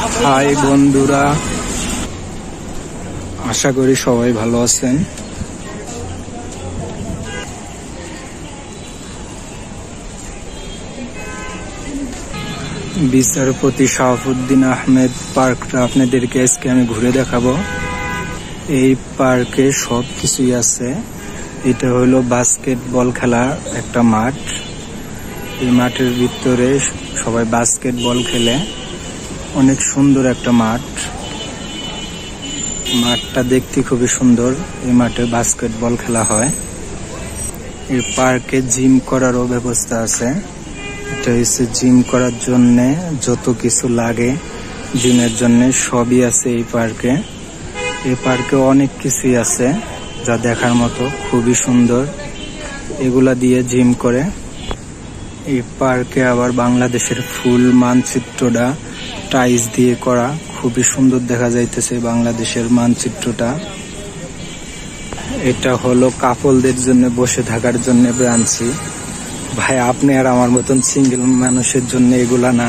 High বন্ধুরা, আশা করি সবাই ভালো আছেন। বিচারপতি শাহাবুদ্দিন আহমেদ পার্কটা আপনাদেরকে আজকে আমি ঘুরে দেখাবো। এই পার্কে সব কিছুই আছে। এটা হলো বাস্কেটবল খেলার একটা মাঠ। এই মাঠের ভিতরে সবাই বাস্কেটবল খেলে। অনেক সুন্দর একটা মাঠ। মাঠটা দেখতে খুবই সুন্দর। এই মাঠে বাস্কেটবল খেলা হয়। এই পার্কে জিম করারও ব্যবস্থা আছে। এটা হচ্ছে জিম করার জন্য যত কিছু লাগে জিমের জন্য সবই আছে এই পার্কে। এই পার্কে অনেক কিছুই আছে যা দেখার মতো, খুবই সুন্দর। এগুলা দিয়ে জিম করে। এই পার্কে আবার বাংলাদেশের ফুল মানচিত্রটা টাইলস দিয়ে করা, খুবই সুন্দর দেখা যাইতেছে বাংলাদেশের মানচিত্রটা। এটা হলো কাপলদের জন্য বসে থাকার জন্য ব্রাঞ্চি। ভাই, আপনি আর আমার মতন সিঙ্গেল মানুষের জন্য এগুলা না।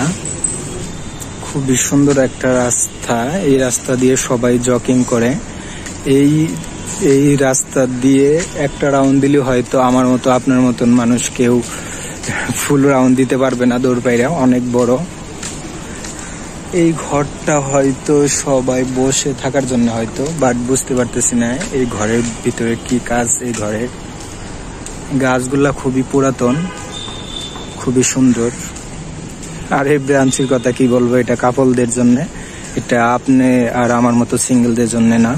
খুবই সুন্দর একটা রাস্তা। এই রাস্তা দিয়ে সবাই জগিং করে। এই রাস্তা দিয়ে একটা রাউন্ড দিলে হয়তো আমার মতো আপনার মতন মানুষ কেউ ফুল রাউন্ড দিতে পারবে না দৌড় পাইরা, অনেক বড়। এই ঘরটা হয়তো সবাই বসে থাকার জন্য হয়তো, বাট বুঝতে পারতেছি না এই ঘরের ভিতরে কি কাজ। এই ঘরের গাছগুলা খুবই পুরাতন, খুবই সুন্দর। আর এই ব্রাঞ্চের কথা কি বলবো, এটা কাপলদের জন্য, এটা আপনি আর আমার মতো সিঙ্গেলদের জন্য না।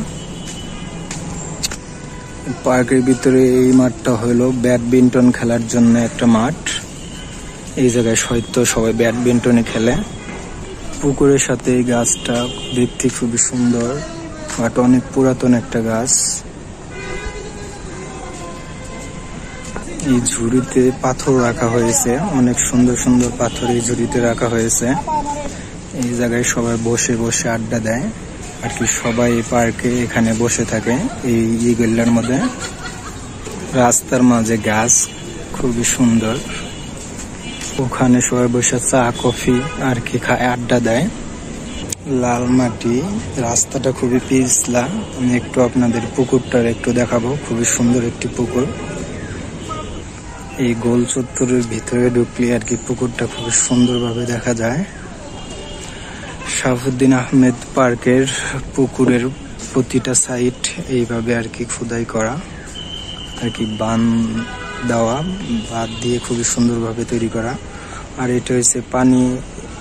পার্কের ভিতরে এই মাঠটা হলো ব্যাডমিন্টন খেলার জন্য একটা মাঠ। এই জায়গায় হয়তো সবাই ব্যাডমিন্টনে খেলে। পুকুরের সাথে এই গাছটা দেখতে খুবই সুন্দর, বাট অনেক পুরাতন একটা গাছ। এই ঝুড়িতে পাথর রাখা হয়েছে, অনেক সুন্দর সুন্দর পাথর এই ঝুড়িতে রাখা হয়েছে। এই জায়গায় সবাই বসে বসে আড্ডা দেয় আর কি। সবাই পার্কে এখানে বসে থাকে এই ইগলার মধ্যে। রাস্তার মাঝে গাছ, খুবই সুন্দর। ওখানে সবাই বসে চা কফি আর কি খায়, আড্ডা দেয়। লাল মাটি, রাস্তাটা খুবই পিছলা। আমি একটু আপনাদের পুকুরটার একটু দেখাবো, খুবই সুন্দর একটি পুকুর। এই গোল চত্বরের ভিতরে ঢুকলে আর কি পুকুরটা খুবই সুন্দরভাবে দেখা যায়। শাহাবুদ্দিন আহমেদ পার্কের পুকুরের প্রতিটা সাইড এইভাবে আর কি খোদাই করা আর কি, বান দেওয়া, বাদ দিয়ে খুবই সুন্দরভাবে তৈরি করা। আর এটা হচ্ছে পানি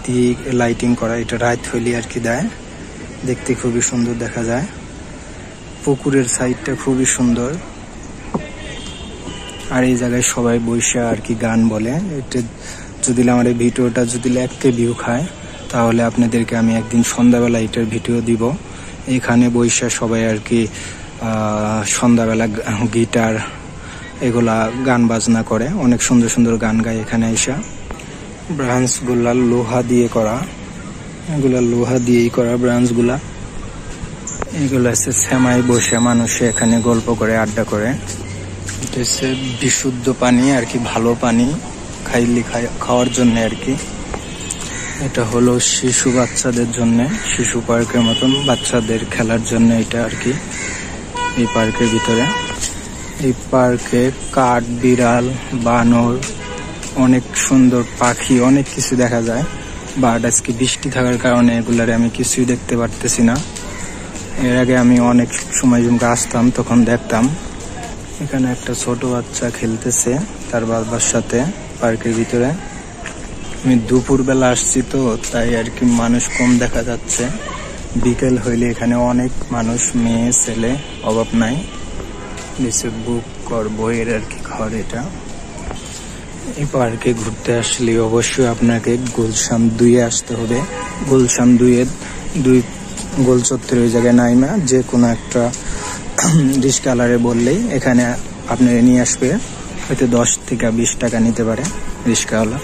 দিয়ে লাইটিং করা। এটা রাত হইলে আর কি দেয়, দেখতে খুবই সুন্দর দেখা যায়। পুকুরের সাইডটা খুবই সুন্দর। আর এই জায়গায় সবাই বৈশা আর কি গান বলে। এটা যদি আমার এই ভিডিওটা যদি 1K ভিউ খায় তাহলে আপনাদেরকে আমি একদিন সন্ধ্যাবেলা এটার ভিডিও দিব। এখানে বৈশা সবাই আর কি সন্ধ্যাবেলা গিটার এগুলা গান বাজনা করে, অনেক সুন্দর সুন্দর গান গায় এখানে এসে। ব্রাঞ্চগুলা লোহা দিয়ে করা, এগুলা লোহা দিয়েই করা ব্রাঞ্চগুলা। এগুলা হচ্ছে সেমাই বসে মানুষে এখানে গল্প করে, আড্ডা করে। এটা হচ্ছে বিশুদ্ধ পানি আর কি, ভালো পানি খাওয়ার জন্য আর কি। এটা হলো শিশু বাচ্চাদের জন্য, শিশু পার্কের মতন বাচ্চাদের খেলার জন্য এটা আর কি। এই পার্কের ভিতরে, এই পার্কে কাঠ বিড়াল, বানর, অনেক সুন্দর পাখি, অনেক কিছু দেখা যায়। বাট আজকে বৃষ্টি থাকার কারণে এগুলারে আমি কিছুই দেখতে পারতেছি না। এর আগে আমি অনেক সময় যখন আসতাম তখন দেখতাম। এখানে একটা ছোট বাচ্চা খেলতেছে তার বাবার সাথে পার্কের ভিতরে। আমি দুপুর বেলা আসছি তো তাই আর কি মানুষ কম দেখা যাচ্ছে। বিকেল হইলে এখানে অনেক মানুষ, মেয়ে ছেলে অভাব নাই। নিচে বুক কর বইয়ের আর কি ঘর এটা। এই পার্কে ঘুরতে আসলে অবশ্যই আপনাকে গুলশান 2-এ আসতে হবে। গুলশান 2-এর 2 গোল চত্বর ওই জায়গায় নাইমা যে কোনো একটা রিস্কালারে বললেই এখানে আপনাকে নিয়ে আসবে। হয়তো 10 থেকে 20 টাকা নিতে পারে রিস্কাওয়ালা।